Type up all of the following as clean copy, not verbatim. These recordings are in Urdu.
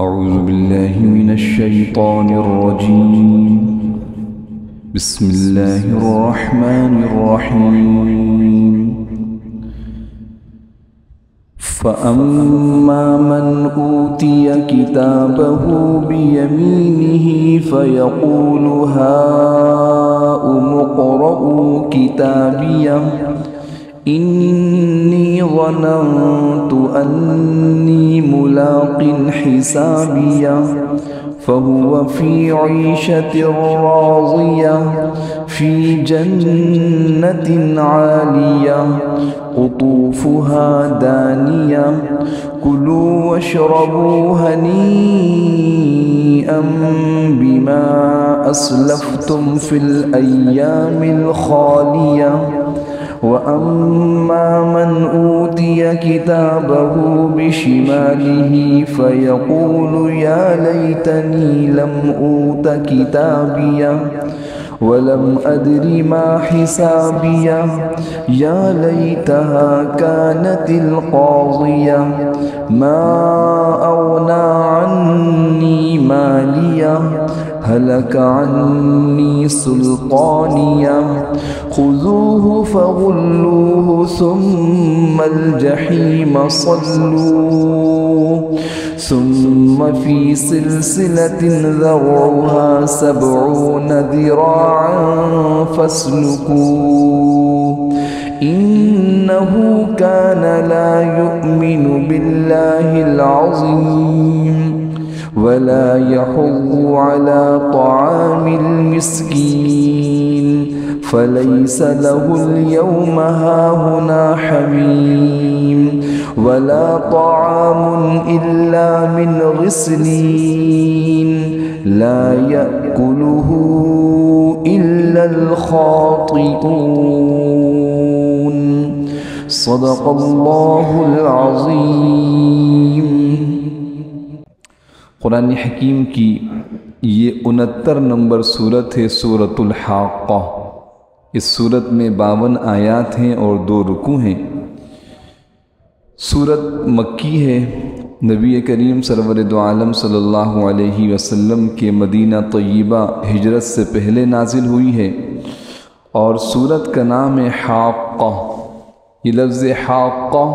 أعوذ بالله من الشيطان الرجيم. بسم الله الرحمن الرحيم. فأما من أوتي كتابه بيمينه فيقول هاؤم اقرءوا كتابيه إني ظننت أني ملاق حسابيه فهو في عيشة راضية في جنة عالية قطوفها دانية كلوا واشربوا هنيئا بما أسلفتم في الأيام الخالية وأما من أوتي كتابه بشماله فيقول يا ليتني لم أوت كتابيه ولم أدر ما حسابيه يا ليتها كانت القاضية ما أغنى عني ماليه هلك عني سلطانيه خذوه فغلوه ثم الجحيم صلوه ثم في سلسلة ذرعها 70 ذراعا فاسلكوه إنه كان لا يؤمن بالله العظيم ولا يحض على طعام المسكين فليس له اليوم هاهنا حميم ولا طعام إلا من غسلين لا يأكله إلا الخاطئون صدق الله العظيم. قرآن حکیم کی یہ 69 نمبر صورت ہے سورۃ الحاقہ. اس صورت میں 52 آیات ہیں اور 2 رکوع ہیں. صورت مکی ہے. نبی کریم سرور دو عالم صلی اللہ علیہ وسلم کے مدینہ طیبہ ہجرت سے پہلے نازل ہوئی ہے اور صورت کا نام ہے حاقہ. یہ لفظ حاقہ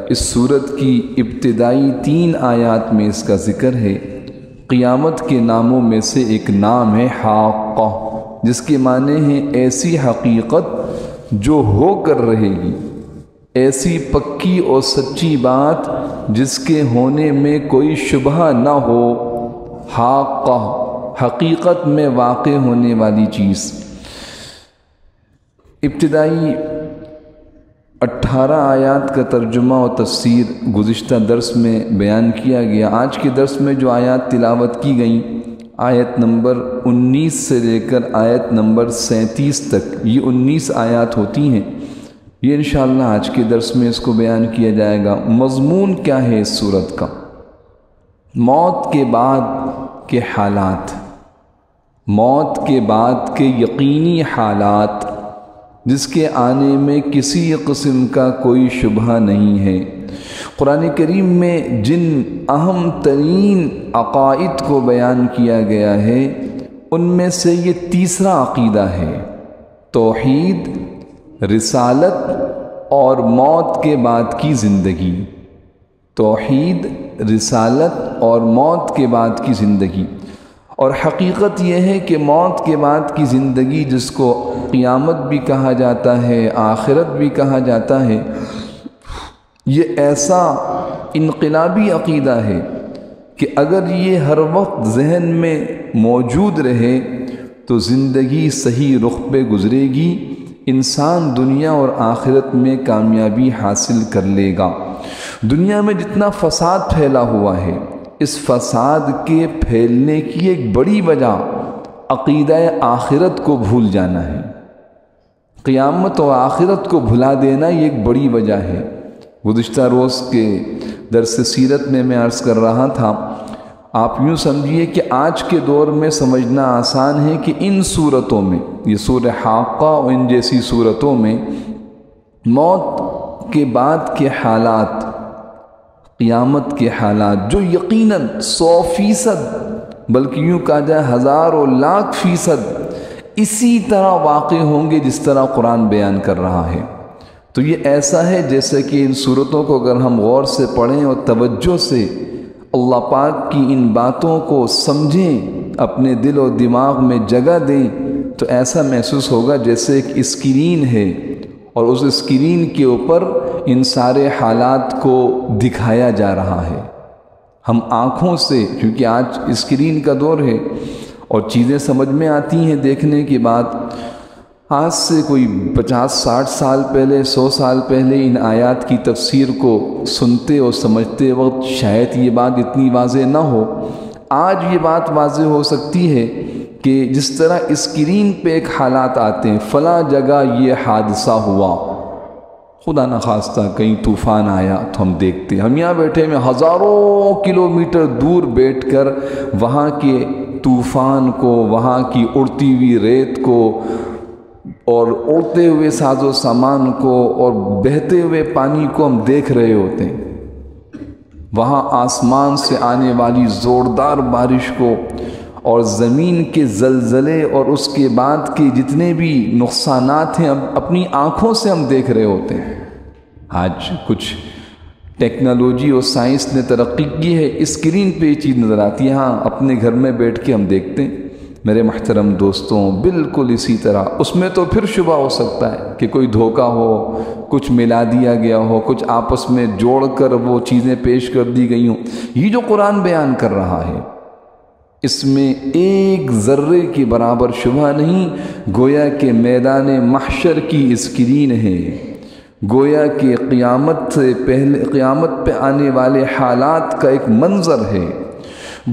اس صورت کی ابتدائی 3 آیات میں اس کا ذکر ہے. قیامت کے ناموں میں سے ایک نام ہے حاقہ جس کے معنی ہیں ایسی حقیقت جو ہو کر رہے گی، ایسی پکی اور سچی بات جس کے ہونے میں کوئی شبہ نہ ہو. حاقہ حقیقت میں واقع ہونے والی چیز. ابتدائی 18 آیات کا ترجمہ و تفسیر گزشتہ درس میں بیان کیا گیا. آج کے درس میں جو آیات تلاوت کی گئیں آیت نمبر 19 سے لے کر آیت نمبر 37 تک، یہ 19 آیات ہوتی ہیں. یہ انشاءاللہ آج کے درس میں اس کو بیان کیا جائے گا. مضمون کیا ہے اس صورت کا؟ موت کے بعد کے حالات، موت کے بعد کے یقینی حالات جس کے آنے میں کسی قسم کا کوئی شبہ نہیں ہے. قرآن کریم میں جن اہم ترین عقائد کو بیان کیا گیا ہے ان میں سے یہ تیسرا عقیدہ ہے، توحید، رسالت اور موت کے بعد کی زندگی. توحید، رسالت اور موت کے بعد کی زندگی. اور حقیقت یہ ہے کہ موت کے بعد کی زندگی جس کو قیامت بھی کہا جاتا ہے، آخرت بھی کہا جاتا ہے، یہ ایسا انقلابی عقیدہ ہے کہ اگر یہ ہر وقت ذہن میں موجود رہے تو زندگی صحیح رخ پہ گزرے گی، انسان دنیا اور آخرت میں کامیابی حاصل کر لے گا. دنیا میں جتنا فساد پھیلا ہوا ہے، اس فساد کے پھیلنے کی ایک بڑی وجہ عقیدہ آخرت کو بھول جانا ہے. قیامت و آخرت کو بھلا دینا یہ ایک بڑی وجہ ہے. گزشتہ روز کے درس سیرت میں عرض کر رہا تھا، آپ یوں سمجھیے کہ آج کے دور میں سمجھنا آسان ہے کہ ان صورتوں میں، یہ سورہ حاقہ اور ان جیسی صورتوں میں موت کے بعد کے حالات، قیامت کے حالات جو یقیناً 100% بلکہ یوں کہا جائے 1000 و لاکھ فیصد اسی طرح واقع ہوں گے جس طرح قرآن بیان کر رہا ہے۔ تو یہ ایسا ہے جیسے کہ ان صورتوں کو اگر ہم غور سے پڑھیں اور توجہ سے اللہ پاک کی ان باتوں کو سمجھیں، اپنے دل و دماغ میں جگہ دیں، تو ایسا محسوس ہوگا جیسے ایک اسکرین ہے اور اس اسکرین کے اوپر ان سارے حالات کو دکھایا جا رہا ہے۔ ہم آنکھوں سے، کیونکہ آج اسکرین کا دور ہے اور چیزیں سمجھ میں آتی ہیں دیکھنے کے بعد، آج سے کوئی 50-60 سال پہلے، 100 سال پہلے ان آیات کی تفسیر کو سنتے اور سمجھتے وقت شاید یہ بات اتنی واضح نہ ہو۔ آج یہ بات واضح ہو سکتی ہے کہ جس طرح اسکرین پہ ایک حالات آتے ہیں، فلاں جگہ یہ حادثہ ہوا، خدا نخواستہ کہیں طوفان آیا تو ہم دیکھتے ہیں، ہم یہاں بیٹھے میں ہزاروں کلومیٹر دور بیٹھ کر وہاں کے طوفان کو، وہاں کی اڑتی ہوئی ریت کو اور اڑتے ہوئے ساز و سامان کو اور بہتے ہوئے پانی کو ہم دیکھ رہے ہوتے ہیں، وہاں آسمان سے آنے والی زوردار بارش کو اور زمین کے زلزلے اور اس کے بعد کے جتنے بھی نقصانات ہیں اپنی آنکھوں سے ہم دیکھ رہے ہوتے ہیں۔ آج کچھ ٹیکنالوجی اور سائنس نے ترقی کی ہے، اسکرین پہ یہ چیز نظر آتی ہے، ہاں اپنے گھر میں بیٹھ کے ہم دیکھتے ہیں۔ میرے محترم دوستوں، بالکل اسی طرح اس میں تو پھر شبہ ہو سکتا ہے کہ کوئی دھوکہ ہو، کچھ ملا دیا گیا ہو، کچھ آپس میں جوڑ کر وہ چیزیں پیش کر دی گئی ہوں۔ یہ جو قرآن بیان کر رہا ہے اس میں ایک ذرے کے برابر شبہ نہیں، گویا کہ میدان محشر کی اسکرین ہے، گویا کہ قیامت سے پہلے، قیامت پہ آنے والے حالات کا ایک منظر ہے،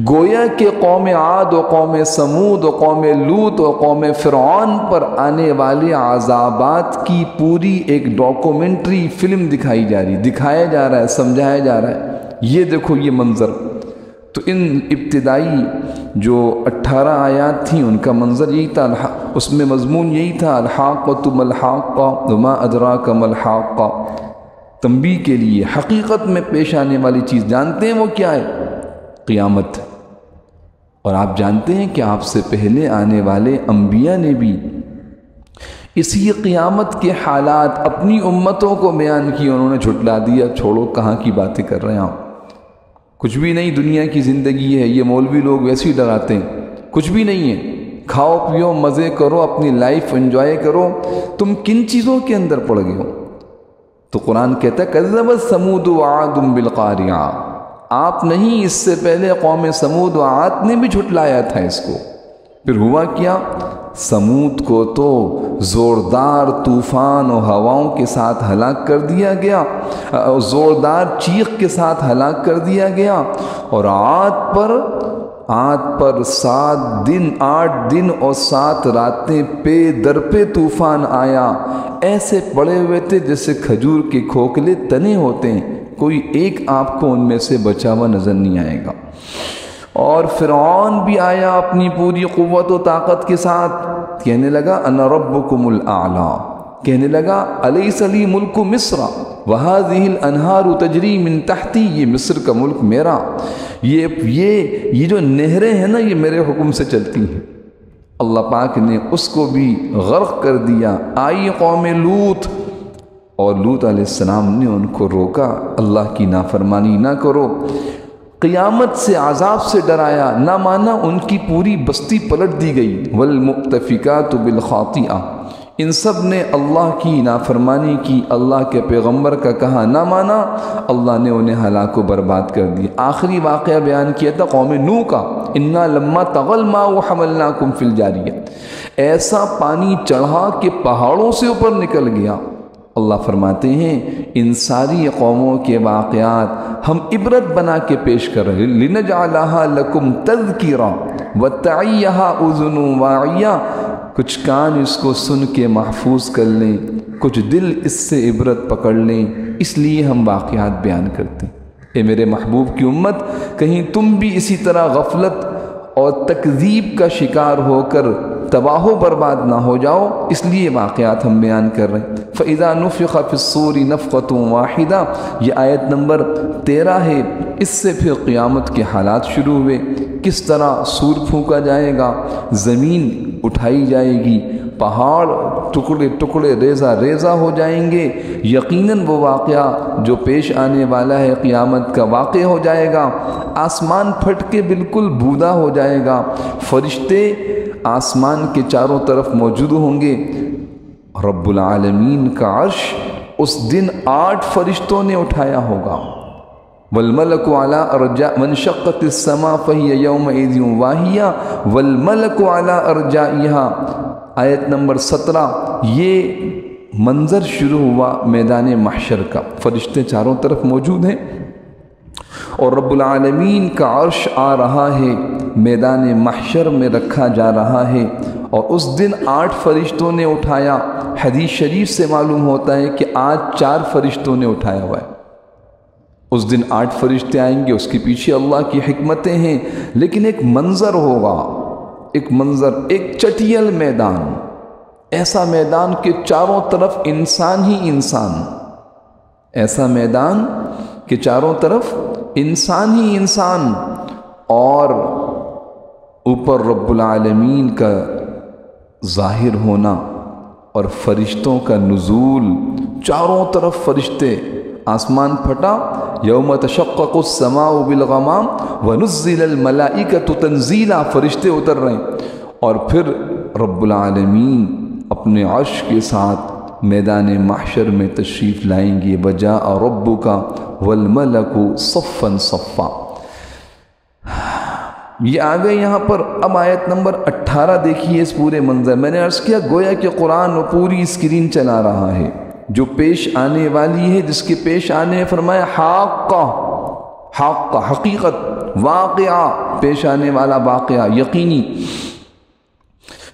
گویا کہ قوم عاد و قوم سمود و قوم لوط و قوم فرعون پر آنے والے عذابات کی پوری ایک ڈاکومنٹری فلم دکھائی جا رہی، دکھایا جا رہا ہے، سمجھایا جا رہا ہے۔ یہ دیکھو یہ منظر، تو ان ابتدائی جو 18 آیات تھیں ان کا منظر یہی تھا، اس میں مضمون یہی تھا، الحاقۃ ما الحاقہ وما ادراک ما الحاقہ، تنبیہ کے لیے حقیقت میں پیش آنے والی چیز جانتے ہیں وہ کیا ہے؟ قیامت۔ اور آپ جانتے ہیں کہ آپ سے پہلے آنے والے انبیاء نے بھی اسی قیامت کے حالات اپنی امتوں کو بیان کیے، انہوں نے جھٹلا دیا، چھوڑو کہاں کی باتیں کر رہے ہیں آپ، کچھ بھی نہیں، دنیا کی زندگی ہے، یہ مولوی لوگ ویسے ہی ڈراتے ہیں، کچھ بھی نہیں ہے، کھاؤ پیو مزے کرو، اپنی لائف انجوائے کرو، تم کن چیزوں کے اندر پڑ گئے ہو؟ تو قرآن کہتا ہے کذبت ثمود وعاد بالقاریہ، آپ نہیں، اس سے پہلے قوم سمود و عاد نے بھی جھٹلایا تھا اس کو۔ پھر ہوا کیا؟ سمود کو تو زوردار طوفان و ہواؤں کے ساتھ ہلاک کر دیا گیا، زوردار چیخ کے ساتھ ہلاک کر دیا گیا، اور عاد پر 7 دن 8 دن اور 7 راتیں پہ در پہ طوفان آیا، ایسے پڑے ہوئے تھے جیسے کھجور کے کھوکھلے تنے ہوتے ہیں، کوئی ایک آپ کو ان میں سے بچا ہوا نظر نہیں آئے گا۔ اور فرعون بھی آیا اپنی پوری قوت و طاقت کے ساتھ، کہنے لگا انا ربکم الاعلی، کہنے لگا الیس لی ملک مصر وہذہ الانہار تجری من تحتی، یہ مصر کا ملک میرا، یہ جو نہریں ہیں نا یہ میرے حکم سے چلتی ہیں۔ اللہ پاک نے اس کو بھی غرق کر دیا۔ آئی قوم لوط، اور لوط علیہ السلام نے ان کو روکا، اللہ کی نافرمانی نہ کرو، قیامت سے عذاب سے ڈرایا، نہ مانا، ان کی پوری بستی پلٹ دی گئی۔ والمؤتفکات بالخاطئہ، ان سب نے اللہ کی نافرمانی کی، اللہ کے پیغمبر کا کہا نہ مانا، اللہ نے انہیں ہلاک و برباد کر دیا۔ آخری واقعہ بیان کیا تھا قوم نوح کا، انا لما طغى الماء حملناکم فی الجاریہ، ایسا پانی چڑھا کہ پہاڑوں سے اوپر نکل گیا۔ اللہ فرماتے ہیں ان ساری قوموں کے واقعات ہم عبرت بنا کے پیش کر رہے ہیں، لِنَجْعَلَهَا لَكُمْ تَذْكِرًا وَتَعِيَّهَا أُذُنٌ وَاعِيَةٌ، کچھ کان اس کو سن کے محفوظ کر لیں، کچھ دل اس سے عبرت پکڑ لیں، اس لیے ہم واقعات بیان کرتے ہیں۔ اے میرے محبوب کی امت، کہیں تم بھی اسی طرح غفلت اور تکذیب کا شکار ہو کر تباہ و برباد نہ ہو جاؤ، اس لیے واقعات ہم بیان کر رہے ہیں۔ فَإِذَا نُفِخَ فِي الصُّورِ نَفْخَةٌ وَاحِدَةٌ، یہ آیت نمبر 13 ہے۔ اس سے پھر قیامت کے حالات شروع ہوئے، کس طرح سور پھونکا جائے گا، زمین اٹھائی جائے گی، پہاڑ ٹکڑے ٹکڑے ریزہ ریزہ ہو جائیں گے۔ یقیناً وہ واقعہ جو پیش آنے والا ہے قیامت کا واقع ہو جائے گا۔ آسمان پھٹ کے بالکل بودا ہو جائے گا، فرشتے آسمان کے چاروں طرف موجود ہوں گے۔ رب العالمین کا عرش اس دن 8 فرشتوں نے اٹھایا ہوگا۔ والملک علی ارجاء وانشقت السماء فہی یومئذ واہیہ والملک علی ارجائها، آیت نمبر 17۔ یہ منظر شروع ہوا میدان محشر کا، فرشتے چاروں طرف موجود ہیں اور رب العالمین کا عرش آ رہا ہے، میدان محشر میں رکھا جا رہا ہے، اور اس دن 8 فرشتوں نے اٹھایا۔ حدیث شریف سے معلوم ہوتا ہے کہ آج 4 فرشتوں نے اٹھایا ہوا ہے۔ اس دن 8 فرشتے آئیں گے، اس کے پیچھے اللہ کی حکمتیں ہیں، لیکن ایک منظر ہوگا، ایک منظر، ایک چٹیل میدان، ایسا میدان کہ چاروں طرف انسان ہی انسان، ایسا میدان کہ چاروں طرف انسان ہی انسان، اور اوپر رب العالمین کا ظاہر ہونا اور فرشتوں کا نزول، چاروں طرف فرشتے، آسمان پھٹا، یوم تشقق السماء بالغمام ونزل الملائکۃ تنزیلا، فرشتے اتر رہے ہیں، اور پھر رب العالمین اپنے عرش کے ساتھ میدان محشر میں تشریف لائیں گے۔ وجاء ربک والملک صفا صفا، یہ آگے یہاں پر۔ اب آیت نمبر 18 دیکھیے اس پورے منظر، میں نے عرض کیا گویا کہ قرآن وہ پوری اسکرین چلا رہا ہے جو پیش آنے والی ہے، جس کے پیش آنے فرمایا حاقہ، حاقہ حقیقت، واقعہ، پیش آنے والا واقعہ، یقینی۔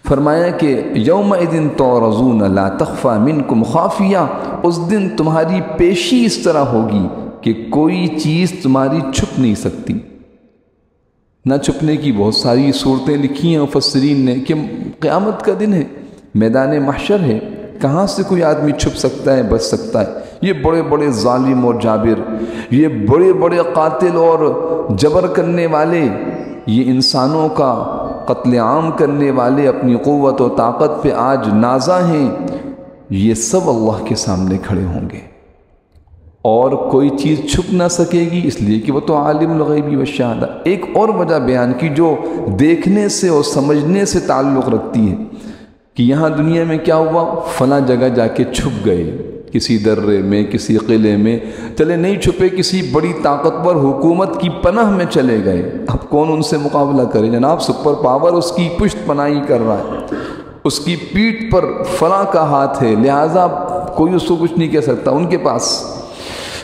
فرمایا کہ یومئذ تعرضون لا تخفی منکم خافیہ، اس دن تمہاری پیشی اس طرح ہوگی کہ کوئی چیز تمہاری چھپ نہیں سکتی۔ نہ چھپنے کی بہت ساری صورتیں لکھی ہیں مفسرین نے کہ قیامت کا دن ہے، میدان محشر ہے، کہاں سے کوئی آدمی چھپ سکتا ہے، بچ سکتا ہے؟ یہ بڑے بڑے ظالم اور جابر، یہ بڑے بڑے قاتل اور جبر کرنے والے، یہ انسانوں کا قتل عام کرنے والے اپنی قوت و طاقت پہ آج نازا ہیں، یہ سب اللہ کے سامنے کھڑے ہوں گے اور کوئی چیز چھپ نہ سکے گی، اس لیے کہ وہ تو عالم الغیب والشہادہ۔ ایک اور وجہ بیان کی جو دیکھنے سے اور سمجھنے سے تعلق رکھتی ہے کہ یہاں دنیا میں کیا ہوا، فلاں جگہ جا کے چھپ گئے، کسی درے میں، کسی قلعے میں، چلے نہیں چھپے، کسی بڑی طاقتور حکومت کی پناہ میں چلے گئے، اب کون ان سے مقابلہ کرے؟ جناب سپر پاور اس کی پشت پناہی کر رہا ہے، اس کی پیٹھ پر فلاں کا ہاتھ ہے، لہٰذا کوئی اس کو کچھ نہیں کہہ سکتا ان کے پاس۔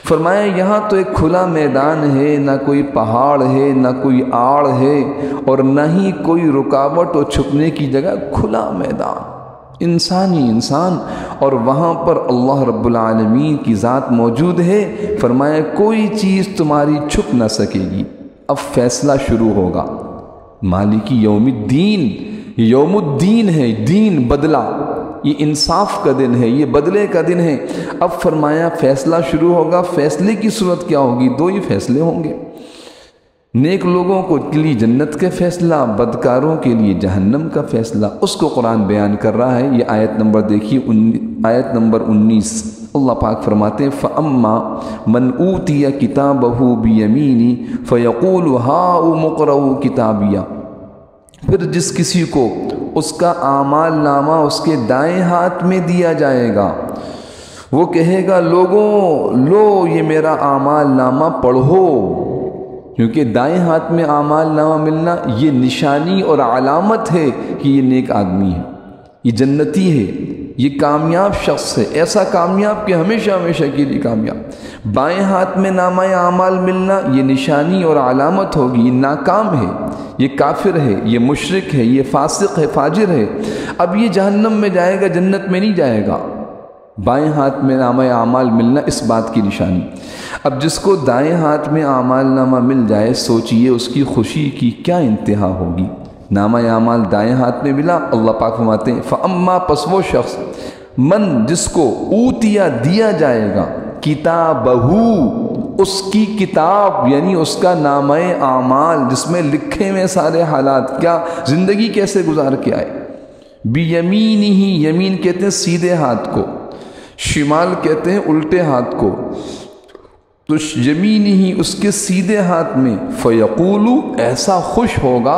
فرمایا یہاں تو ایک کھلا میدان ہے، نہ کوئی پہاڑ ہے، نہ کوئی آڑ ہے، اور نہ ہی کوئی رکاوٹ اور چھپنے کی جگہ، کھلا میدان، انسان ہی انسان، اور وہاں پر اللہ رب العالمین کی ذات موجود ہے۔ فرمایا کوئی چیز تمہاری چھپ نہ سکے گی۔ اب فیصلہ شروع ہوگا، مالکی یوم الدین، یوم الدین ہے، دین بدلہ، یہ انصاف کا دن ہے، یہ بدلے کا دن ہے۔ اب فرمایا فیصلہ شروع ہوگا۔ فیصلے کی صورت کیا ہوگی؟ 2 ہی فیصلے ہوں گے، نیک لوگوں کو کے لیے جنت کا فیصلہ، بدکاروں کے لیے جہنم کا فیصلہ، اس کو قرآن بیان کر رہا ہے۔ یہ آیت نمبر دیکھیے، آیت نمبر 19، اللہ پاک فرماتے ہیں فَأَمَّا مَنْ أُوتِيَ كِتَابَهُ بِيَمِينِهِ فَيَقُولُ هَاؤُمُ اقْرَءُوا كِتَابِيَهْ، پھر جس کسی کو اس کا اعمال نامہ اس کے دائیں ہاتھ میں دیا جائے گا، وہ کہے گا لوگوں لو یہ میرا اعمال نامہ پڑھو، کیونکہ دائیں ہاتھ میں اعمال نامہ ملنا یہ نشانی اور علامت ہے کہ یہ نیک آدمی ہے، یہ جنتی ہے، یہ کامیاب شخص ہے، ایسا کامیاب کہ ہمیشہ ہمیشہ کے لیے کامیاب۔ بائیں ہاتھ میں نامہ اعمال ملنا یہ نشانی اور علامت ہوگی، یہ ناکام ہے، یہ کافر ہے، یہ مشرک ہے، یہ فاسق ہے، فاجر ہے، اب یہ جہنم میں جائے گا، جنت میں نہیں جائے گا۔ بائیں ہاتھ میں نامہ اعمال ملنا اس بات کی نشانی۔ اب جس کو دائیں ہاتھ میں اعمال نامہ مل جائے، سوچئے اس کی خوشی کی کیا انتہا ہوگی۔ نامہ اعمال دائیں ہاتھ میں ملا، اللہ پاک فرماتے ہیں فَأَمَّا پس وہ شخص من جس کو اوتیا دیا جائے گا کتابہو اس کی کتاب، یعنی اس کا نامہ اعمال جس میں لکھے ہوئے سارے حالات، کیا زندگی کیسے گزار کے آئے۔ بیمینہ، یمین کہتے ہیں سیدھے ہاتھ کو، شمال کہتے ہیں الٹے ہاتھ کو، تو یمین ہی اس کے سیدھے ہاتھ میں فیقولو ایسا خوش ہوگا،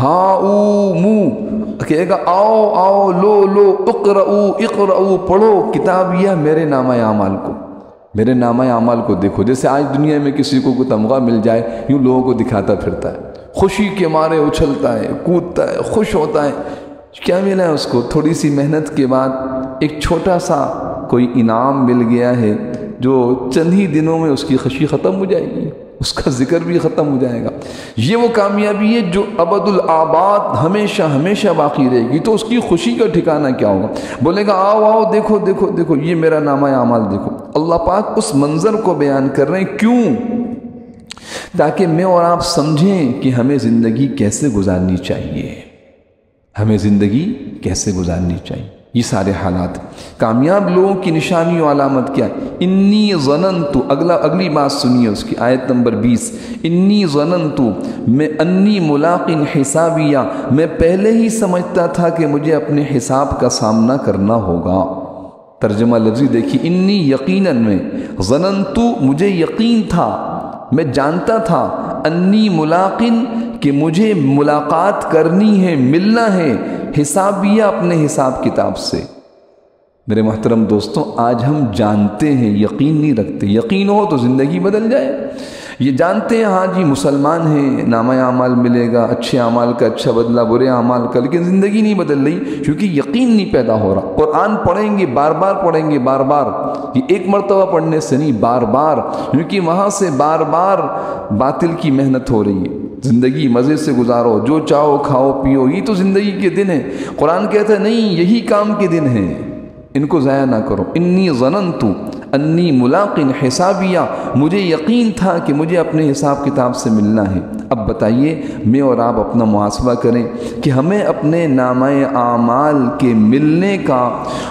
ہاؤمو کہے گا آؤ آؤ لو لو، اقرؤ اقرؤ پڑھو کتابیہ میرے نامہ اعمال کو، میرے نامہ اعمال کو دیکھو۔ جیسے آج دنیا میں کسی کو کوئی تمغہ مل جائے، یوں لوگوں کو دکھاتا پھرتا ہے، خوشی کے مارے اچھلتا ہے، کودتا ہے، خوش ہوتا ہے۔ کیا ملا ہے اس کو؟ تھوڑی سی محنت کے بعد ایک چھوٹا سا کوئی انعام مل گیا ہے، جو چند ہی دنوں میں اس کی خوشی ختم ہو جائے گی، اس کا ذکر بھی ختم ہو جائے گا۔ یہ وہ کامیابی ہے جو ابد الآباد ہمیشہ ہمیشہ باقی رہے گی۔ تو اس کی خوشی کا ٹھکانہ کیا ہوگا؟ بولے گا آؤ آؤ دیکھو دیکھو دیکھو یہ میرا نامہ اعمال دیکھو۔ اللہ پاک اس منظر کو بیان کر رہے ہیں، کیوں؟ تاکہ میں اور آپ سمجھیں کہ ہمیں زندگی کیسے گزارنی چاہیے، ہمیں زندگی کیسے گزارنی چاہیے۔ یہ سارے حالات کامیاب لوگوں کی نشانی و علامت کیا ہے؟ انی ظننت، اگلی بات سنیے اس کی، آیت نمبر 20، انی ظننت میں انی ملاق حسابیہ، میں پہلے ہی سمجھتا تھا کہ مجھے اپنے حساب کا سامنا کرنا ہوگا۔ ترجمہ لفظی دیکھیے، انی یقیناً میں، ظننت مجھے یقین تھا، میں جانتا تھا، انی ملاقن کہ مجھے ملاقات کرنی ہے، ملنا ہے، حسابیہ اپنے حساب کتاب سے۔ میرے محترم دوستوں، آج ہم جانتے ہیں، یقین نہیں رکھتے۔ یقین ہو تو زندگی بدل جائے۔ یہ جانتے ہیں ہاں جی مسلمان ہیں، نامہ اعمال ملے گا، اچھے اعمال کا اچھا بدلہ، برے اعمال کا، لیکن زندگی نہیں بدل رہی کیونکہ یقین نہیں پیدا ہو رہا۔ قرآن پڑھیں گے، بار بار پڑھیں گے، بار بار، یہ ایک مرتبہ پڑھنے سے نہیں، بار بار، کیونکہ وہاں سے بار بار باطل کی محنت ہو رہی ہے۔ زندگی مزے سے گزارو، جو چاہو کھاؤ پیو، یہ تو زندگی کے دن ہیں۔ قرآن کہتا ہے نہیں، یہی کام کے دن ہیں، ان کو ضائع نہ کرو۔ انی ظننت انی ملاق حسابیہ، مجھے یقین تھا کہ مجھے اپنے حساب کتاب سے ملنا ہے۔ اب بتائیے میں اور آپ اپنا محاسبہ کریں کہ ہمیں اپنے نامہ اعمال کے ملنے کا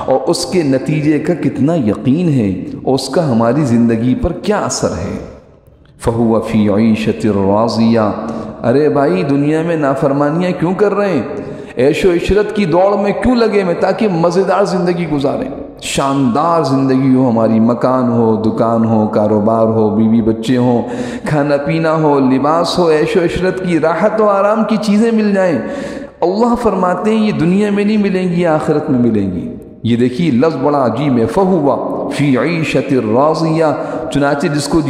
اور اس کے نتیجے کا کتنا یقین ہے، اور اس کا ہماری زندگی پر کیا اثر ہے۔ فَهُوَ فِي عِيشَةٍ رَاضِيَةٍ، ارے بھائی دنیا میں نافرمانیاں کیوں کر رہے ہیں؟ عیش و عشرت کی دوڑ میں کیوں لگے میں؟ تاکہ مزیدار زندگی گزاریں، شاندار زندگی ہو ہماری، مکان ہو، دکان ہو، کاروبار ہو، بیوی بچے ہوں، کھانا پینا ہو، لباس ہو، عیش و عشرت کی راحت و آرام کی چیزیں مل جائیں۔ اللہ فرماتے ہیں یہ دنیا میں نہیں ملیں گی، آخرت میں ملیں گی۔ یہ دیکھیے لفظ بڑا عجیب ہے، فَهُوَ فِي عِيشَةٍ رَاضِيَةٍ، چنانچہ جس کو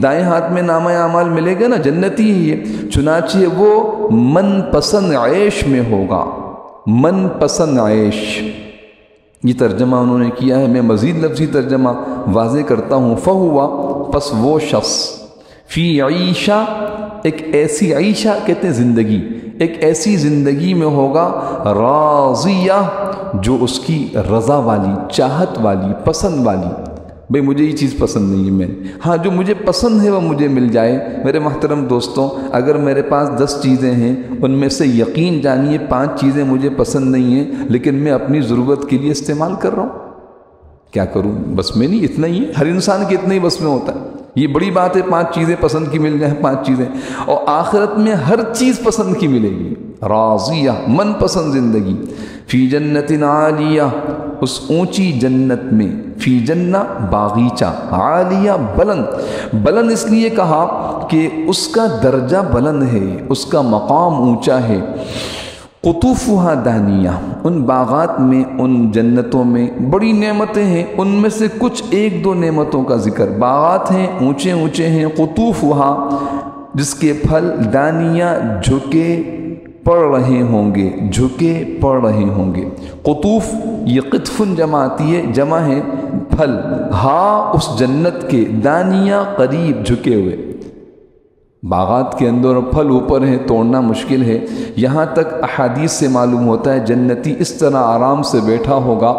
دائیں ہاتھ میں نامہ اعمال ملے گا نا، جنتی ہی ہے، چنانچہ وہ من پسند عیش میں ہوگا، من پسند عیش۔ یہ ترجمہ انہوں نے کیا ہے، میں مزید لفظی ترجمہ واضح کرتا ہوں۔ فَهُوَ پس وہ شخص، فی عیشہ ایک ایسی، عیشہ کہتے ہیں زندگی، ایک ایسی زندگی میں ہوگا، راضیہ جو اس کی رضا والی، چاہت والی، پسند والی۔ بھئی مجھے یہ چیز پسند نہیں ہے، میں ہاں جو مجھے پسند ہے وہ مجھے مل جائے۔ میرے محترم دوستوں، اگر میرے پاس 10 چیزیں ہیں، ان میں سے یقین جانیے 5 چیزیں مجھے پسند نہیں ہیں، لیکن میں اپنی ضرورت کے لیے استعمال کر رہا ہوں، کیا کروں؟ بس میں نہیں، اتنا ہی ہے، ہر انسان کے اتنا ہی بس میں ہوتا ہے۔ یہ بڑی بات ہے 5 چیزیں پسند کی مل جائیں، 5 چیزیں، اور آخرت میں ہر چیز پسند کی ملے گی۔ راضیہ من پسند زندگی، فی جنت عالیہ اس اونچی جنت میں، فی جنہ باغیچہ، عالیہ بلند، بلند اس لیے کہا کہ اس کا درجہ بلند ہے، اس کا مقام اونچا ہے۔ قطوفہا دانیہ، ان باغات میں، ان جنتوں میں بڑی نعمتیں ہیں، ان میں سے کچھ 1-2 نعمتوں کا ذکر۔ باغات ہیں، اونچے اونچے ہیں، قطوفہا جس کے پھل، دانیہ جھکے پڑ رہے ہوں گے، جھکے پڑ رہے ہوں گے۔ قطوف یہ قطفن جمع آتی ہے، جمع ہے پھل، ہاں اس جنت کے، دانیہ قریب جھکے ہوئے۔ باغات کے اندر پھل اوپر ہیں، توڑنا مشکل ہے۔ یہاں تک احادیث سے معلوم ہوتا ہے جنتی اس طرح آرام سے بیٹھا ہوگا،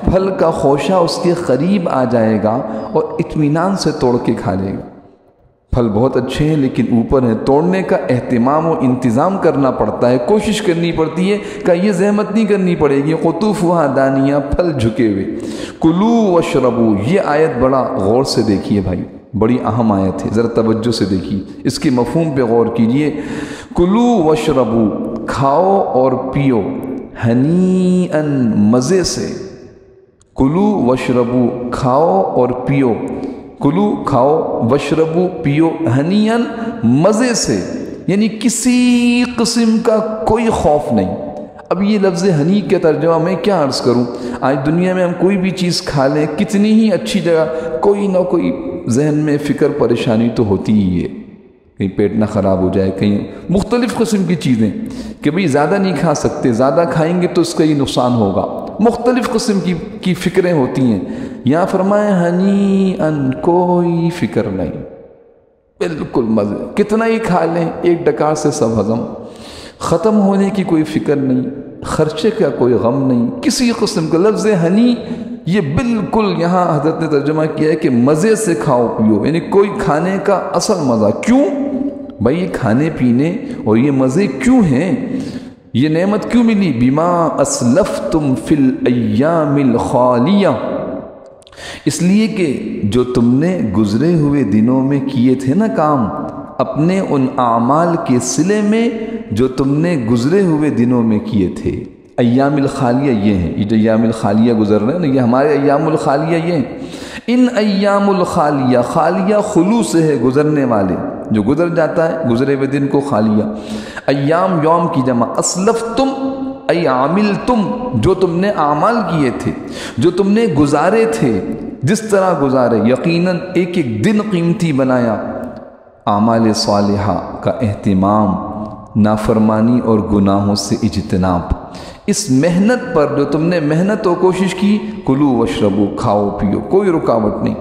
پھل کا خوشہ اس کے قریب آ جائے گا اور اطمینان سے توڑ کے کھا لے گا۔ پھل بہت اچھے ہیں لیکن اوپر ہیں، توڑنے کا اہتمام و انتظام کرنا پڑتا ہے، کوشش کرنی پڑتی ہے کہ یہ زحمت نہیں کرنی پڑے گی۔ قطوفہا دانیہ، پھل جھکے ہوئے۔ کلو واشربو، یہ آیت بڑا غور سے دیکھیے بھائی، بڑی اہم آیت ہے، ذرا توجہ سے دیکھیے، اس کے مفہوم پہ غور کیجئے۔ کلو واشربو، کھاؤ اور پیو، ہنیئن، مزے سے۔ کلو واشربو، کھاؤ اور پیو، کلو کھاؤ، وشربو پیو، ہنیئن مزے سے، یعنی کسی قسم کا کوئی خوف نہیں۔ اب یہ لفظ ہنی کے ترجمہ میں کیا عرض کروں؟ آج دنیا میں ہم کوئی بھی چیز کھا لیں، کتنی ہی اچھی جگہ، کوئی نہ کوئی ذہن میں فکر پریشانی تو ہوتی ہی ہے، کہیں پیٹ نہ خراب ہو جائے، کہیں مختلف قسم کی چیزیں کہ بھئی زیادہ نہیں کھا سکتے، زیادہ کھائیں گے تو اس کا ہی نقصان ہوگا، مختلف قسم کی فکریں ہوتی ہیں۔ یہاں فرمائے ہنی ان، کوئی فکر نہیں، بالکل مزے، کتنا ہی کھا لیں، ایک ڈکار سے سب ہضم، ختم ہونے کی کوئی فکر نہیں، خرچے کا کوئی غم نہیں، کسی قسم کا۔ لفظ ہنی یہ بالکل یہاں حضرت نے ترجمہ کیا ہے کہ مزے سے کھاؤ پیو، یعنی کوئی کھانے کا اصل مزہ۔ کیوں بھائی؟ یہ کھانے پینے اور یہ مزے کیوں ہیں؟ یہ نعمت کیوں ملی؟ بما اسلفتم فی الایام الخالیہ، اس لیے کہ جو تم نے گزرے ہوئے دنوں میں کیے تھے نا کام، اپنے ان اعمال کے صلے میں جو تم نے گزرے ہوئے دنوں میں کیے تھے۔ ایام الخالیہ یہ ہیں، یہ جو ایام الخالیہ گزر رہے ہیں نا، یہ ہمارے ایام الخالیہ یہ ہیں۔ ان ایام الخالیہ، خالیہ خلو سے ہے، گزرنے والے، جو گزر جاتا ہے گزرے ہوئے دن کو خالیہ۔ ایام یوم کی جمع، اسلفتم ای عاملتم، جو تم نے اعمال کیے تھے، جو تم نے گزارے تھے، جس طرح گزارے، یقیناً ایک ایک دن قیمتی بنایا۔ اعمال صالحہ کا اہتمام، نافرمانی اور گناہوں سے اجتناب، اس محنت پر جو تم نے محنت و کوشش کی، کلو واشربو، کھاؤ پیو، کوئی رکاوٹ نہیں۔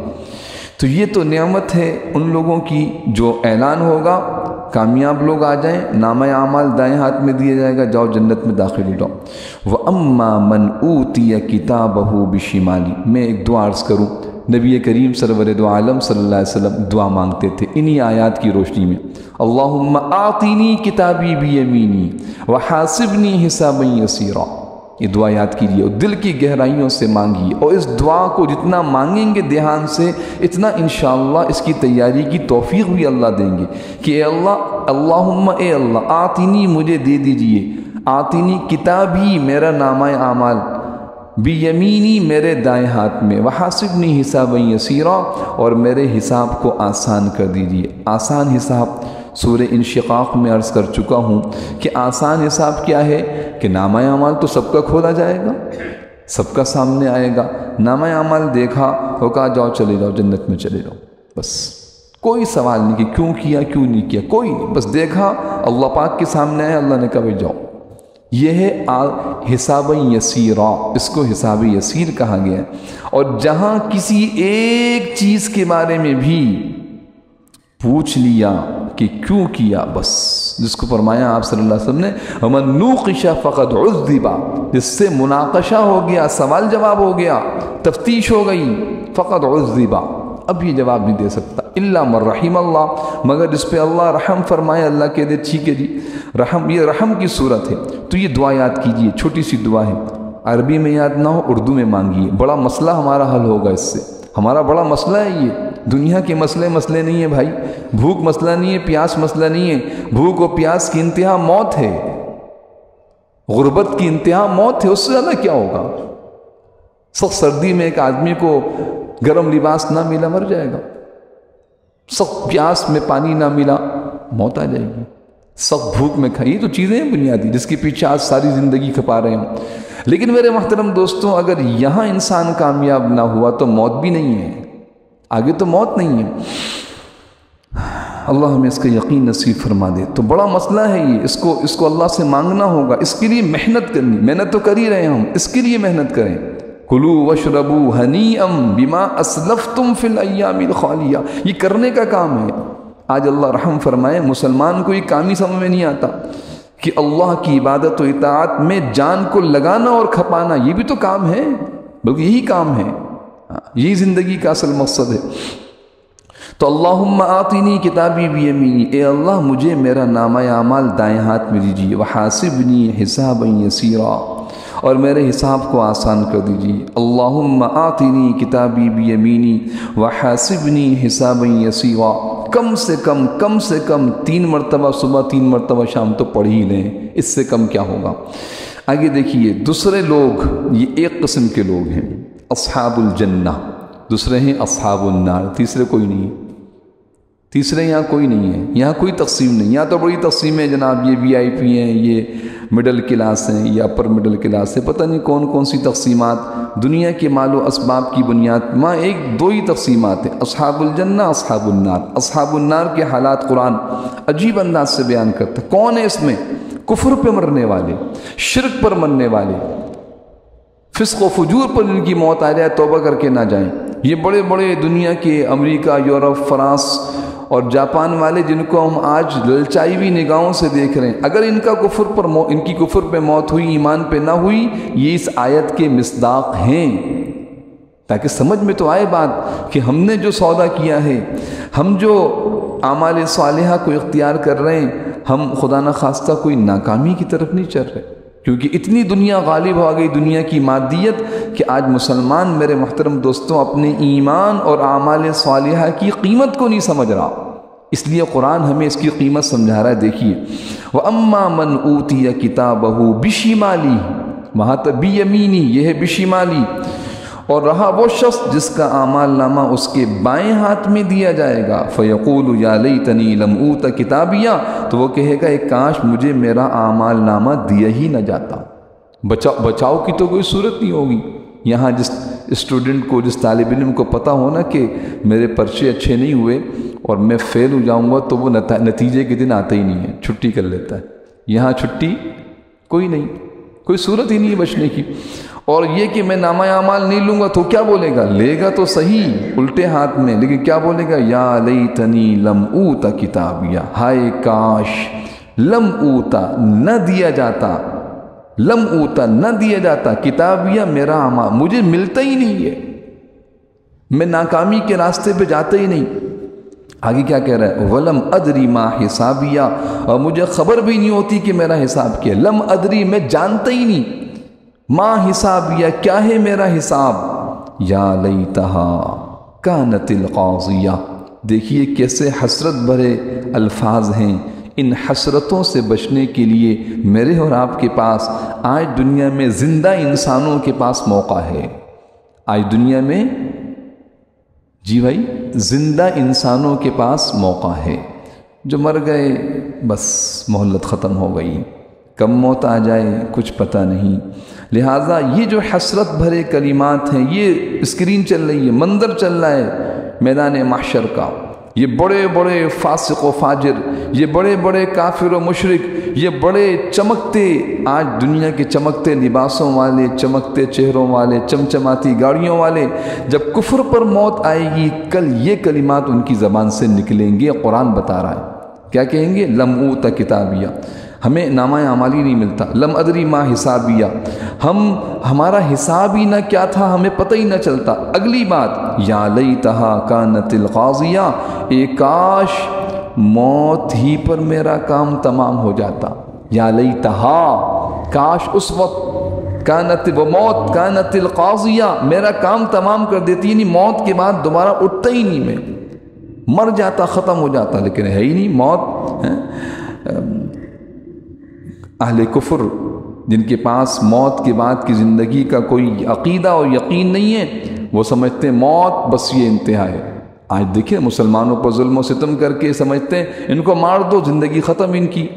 تو یہ تو نعمت ہے ان لوگوں کی جو اعلان ہوگا، کامیاب لوگ آ جائیں، نامہ اعمال دائیں ہاتھ میں دیا جائے گا، جاؤ جنت میں داخل ہو جاؤ۔ وَأَمَّا مَنْ أُوتِيَ كِتَابَهُ بِشِمَالِهِ، میں ایک دعا عرض کروں، نبی کریم سرور دو عالم صلی اللہ علیہ وسلم دعا مانگتے تھے انہی آیات کی روشنی میں، اللہم آتینی کتابی بیمینی وحاسبنی حسابا یسیرا۔ یہ دعا یاد کیجیے اور دل کی گہرائیوں سے مانگیے، اور اس دعا کو جتنا مانگیں گے دھیان سے، اتنا انشاءاللہ اس کی تیاری کی توفیق بھی اللہ دیں گے کہ اے اللہ، اللہم اے اللہ، آتینی مجھے دے دیجئے، آتینی کتابی میرا نامہ اعمال، بیمینی میرے دائیں ہاتھ میں، وحاسبنی حسابا یسیرا، اور میرے حساب کو آسان کر دیجئے۔ آسان حساب سورہ انشقاق میں عرض کر چکا ہوں کہ آسان حساب کیا ہے کہ نامہ اعمال تو سب کا کھولا جائے گا، سب کا سامنے آئے گا، نامہ اعمال دیکھا اور کہا جاؤ چلے جاؤ جنت میں چلے جاؤ، بس کوئی سوال نہیں کہ کیوں کیا کیوں نہیں کیا، کوئی نہیں، بس دیکھا اللہ پاک کے سامنے آئے، اللہ نے کہا بھائی جاؤ۔ یہ ہے حساب یسیرا، اس کو حساب یسیر کہا گیا ہے۔ اور جہاں کسی ایک چیز کے بارے میں بھی پوچھ لیا کہ کیوں کیا، بس جس کو فرمایا آپ صلی اللہ علیہ وسلم نے وَمَن نُوقِشَ فَقَدْ عُذِّبَ، جس سے مناقشہ ہو گیا، سوال جواب ہو گیا، تفتیش ہو گئی، فَقَدْ عُذِّبَ، اب یہ جواب نہیں دے سکتا، الا من رحم اللہ، مگر جس پہ اللہ رحم فرمائے، اللہ کہہ دے ٹھیک ہے جی رحم، یہ رحم کی صورت ہے۔ تو یہ دعا یاد کیجئے، چھوٹی سی دعا ہے، عربی میں یاد نہ ہو اردو میں مانگیے، بڑا مسئلہ ہمارا حل ہوگا اس سے، ہمارا بڑا مسئلہ ہے یہ، دنیا کے مسئلے نہیں ہیں بھائی، بھوک مسئلہ نہیں ہے، پیاس مسئلہ نہیں ہے، بھوک و پیاس کی انتہا موت ہے، غربت کی انتہا موت ہے، اس سے زیادہ کیا ہوگا؟ سخت سردی میں ایک آدمی کو گرم لباس نہ ملا مر جائے گا، سخت پیاس میں پانی نہ ملا موت آ جائے گی، سخت بھوک میں کھائی، یہ تو چیزیں ہیں بنیادی جس کے پیچھے آج ساری زندگی کھپا رہے ہیں۔ لیکن میرے محترم دوستوں، اگر یہاں انسان کامیاب نہ ہوا تو موت بھی نہیں ہے، آگے تو موت نہیں ہے۔ اللہ ہمیں اس کا یقین نصیب فرما دے۔ تو بڑا مسئلہ ہے یہ، اس کو اللہ سے مانگنا ہوگا، اس کے لیے محنت کرنی، محنت تو کر ہی رہے ہیں ہم، اس کے لیے محنت کریں۔ کلو واشربو ہنیئا بما اسلفتم فی الایام الخالیہ، یہ کرنے کا کام ہے، آج اللہ رحم فرمائے مسلمان کو یہ کام ہی سمجھ میں نہیں آتا کہ اللہ کی عبادت و اطاعت میں جان کو لگانا اور کھپانا یہ بھی تو کام ہے، بلکہ یہی کام ہے، یہی زندگی کا اصل مقصد ہے۔ تو اللہم آتینی کتابی بیمینی، اے اللہ مجھے میرا نامہ اعمال دائیں ہاتھ میں دیجیے، وحاسبنی حسابا یسیرا، اور میرے حساب کو آسان کر دیجیے۔ اللہم آتینی کتابی بیمینی وحاسبنی حسابا یسیرا، کم سے کم 3 مرتبہ صبح 3 مرتبہ شام تو پڑھ ہی لیں، اس سے کم کیا ہوگا۔ آگے دیکھیے دوسرے لوگ، یہ ایک قسم کے لوگ ہیں اصحاب الجنہ، دوسرے ہیں اصحاب النار، تیسرے کوئی نہیں ہے، تیسرے یہاں کوئی نہیں ہے، یہاں کوئی تقسیم نہیں، یہاں تو بڑی تقسیم ہے جناب، یہ VIP ہیں، یہ مڈل کلاس ہیں، یہ اپر مڈل کلاس ہے، پتہ نہیں کون سی تقسیمات دنیا کے مال و اسباب کی بنیاد، وہاں 1-2 ہی تقسیمات ہیں، اصحاب الجنہ اصحاب النار۔ اصحاب النار کے حالات قرآن عجیب انداز سے بیان کرتا ہے۔ کون ہے اس میں؟ کفر پہ مرنے والے، شرک پر مرنے والے، فسق و فجور پر جن کی موت آ جائے توبہ کر کے نہ جائیں، یہ بڑے بڑے دنیا کے امریکہ، یورپ، فرانس اور جاپان والے جن کو ہم آج للچائی ہوئی نگاہوں سے دیکھ رہے ہیں، اگر ان کی کفر پہ موت ہوئی، ایمان پہ نہ ہوئی، یہ اس آیت کے مصداق ہیں، تاکہ سمجھ میں تو آئے بات کہ ہم نے جو سودا کیا ہے، ہم جو اعمال صالحہ کو اختیار کر رہے ہیں، ہم خدا نخواستہ کوئی ناکامی کی طرف نہیں چل رہے، کیونکہ اتنی دنیا غالب ہو گئی، دنیا کی مادیت، کہ آج مسلمان میرے محترم دوستوں اپنے ایمان اور اعمال صالحہ کی قیمت کو نہیں سمجھ رہا، اس لیے قرآن ہمیں اس کی قیمت سمجھا رہا ہے۔ دیکھیے وَأَمَّا مَنْ أُوتِيَ كِتَابَهُ بِشِمَالِهِ، وہاں تک بیمینی، یہ ہے بشمالی، اور رہا وہ شخص جس کا اعمال نامہ اس کے بائیں ہاتھ میں دیا جائے گا، فَيَقُولُ يَا لَيْتَنِي لَمْ أُوتَ كِتَابِيَا، تو وہ کہے گا ایک کاش مجھے میرا اعمال نامہ دیا ہی نہ جاتا۔ بچاؤ کی تو کوئی صورت نہیں ہوگی۔ یہاں جس اسٹوڈنٹ کو، جس طالب علم کو پتہ ہونا کہ میرے پرچے اچھے نہیں ہوئے اور میں فیل ہو جاؤں گا، تو وہ نتیجے کے دن آتا ہی نہیں ہے، چھٹی کر لیتا ہے۔ یہاں چھٹی کوئی نہیں، کوئی صورت ہی نہیں ہے بچنے کی۔ اور یہ کہ میں نامہ اعمال نہیں لوں گا تو کیا بولے گا؟ لے گا تو صحیح الٹے ہاتھ میں، لیکن کیا بولے گا؟ یا لیتنی لم اوتا کتابیا، ہائے کاش لم اوتا نہ دیا جاتا، لم اوتا نہ دیا جاتا کتابیا میرا اعمال، مجھے ملتا ہی نہیں ہے، میں ناکامی کے راستے پہ جاتا ہی نہیں۔ آگے کیا کہہ رہا ہے؟ وَلَمْ أَدْرِ مَا حِسَابِيَا، اور مجھے خبر بھی نہیں ہوتی کہ میرا حساب کیا، لم ادری میں جانتا ہی نہیں، ما حسابیہ کیا ہے میرا حساب، یا لیتہا کانت القاضیہ۔ دیکھیے کیسے حسرت بھرے الفاظ ہیں۔ ان حسرتوں سے بچنے کے لیے میرے اور آپ کے پاس آج دنیا میں زندہ انسانوں کے پاس موقع ہے۔ آج دنیا میں جی بھائی زندہ انسانوں کے پاس موقع ہے، جو مر گئے بس مہلت ختم ہو گئی، کب موت آ جائے کچھ پتہ نہیں۔ لہٰذا یہ جو حسرت بھرے کلمات ہیں، یہ اسکرین چل رہی ہے، منظر چل رہا ہے میدان محشر کا، یہ بڑے بڑے فاسق و فاجر، یہ بڑے بڑے کافر و مشرک، یہ بڑے چمکتے، آج دنیا کے چمکتے لباسوں والے، چمکتے چہروں والے، چمچماتی گاڑیوں والے، جب کفر پر موت آئے گی، کل یہ کلمات ان کی زبان سے نکلیں گے۔ قرآن بتا رہا ہے، کیا کہیں گے؟ لم اوت کتابیہ، ہمیں نامہ اعمالی نہیں ملتا، لم ادری ما حسابیہ، ہمارا حساب ہی نہ کیا تھا، ہمیں پتہ ہی نہ چلتا۔ اگلی بات، یا لیتہا کانت القاضیہ، اے کاش موت ہی پر میرا کام تمام ہو جاتا، یا لیتہا کاش اس وقت کانت وہ موت کانت القاضیہ میرا کام تمام کر دیتی، یعنی موت کے بعد دوبارہ اٹھتا ہی نہیں، میں مر جاتا، ختم ہو جاتا، لیکن ہے ہی نہیں موت۔ اہل کفر جن کے پاس موت کے بعد کی زندگی کا کوئی عقیدہ اور یقین نہیں ہے، وہ سمجھتے ہیں موت بس یہ انتہا ہے۔ آج دیکھیں مسلمانوں پر ظلم و ستم کر کے سمجھتے ہیں ان کو مار دو، زندگی ختم ان کی۔